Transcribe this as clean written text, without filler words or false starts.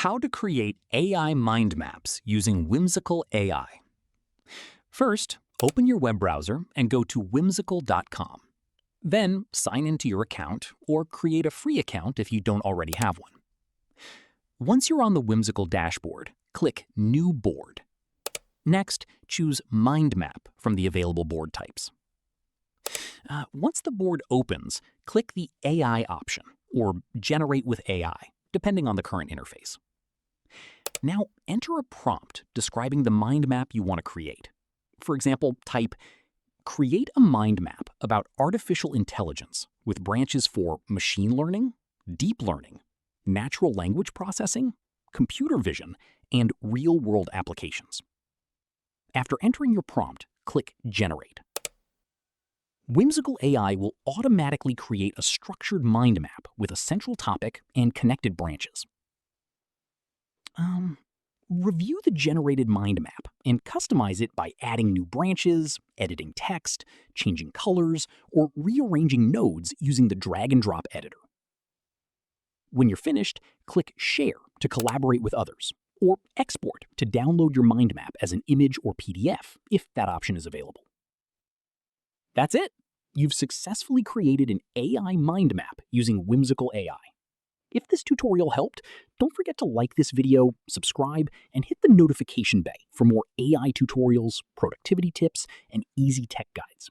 How to create AI mind maps using Whimsical AI. First, open your web browser and go to whimsical.com. Then sign into your account or create a free account if you don't already have one. Once you're on the Whimsical dashboard, click New Board. Next, choose Mind Map from the available board types. Once the board opens, click the AI option or Generate with AI, depending on the current interface. Now enter a prompt describing the mind map you want to create. For example, type, "Create a mind map about artificial intelligence with branches for machine learning, deep learning, natural language processing, computer vision, and real-world applications." After entering your prompt, click Generate. Whimsical AI will automatically create a structured mind map with a central topic and connected branches. Review the generated mind map and customize it by adding new branches, editing text, changing colors, or rearranging nodes using the drag and drop editor. When you're finished, click Share to collaborate with others, or Export to download your mind map as an image or PDF if that option is available. That's it! You've successfully created an AI mind map using Whimsical AI. If this tutorial helped, don't forget to like this video, subscribe, and hit the notification bell for more AI tutorials, productivity tips, and easy tech guides.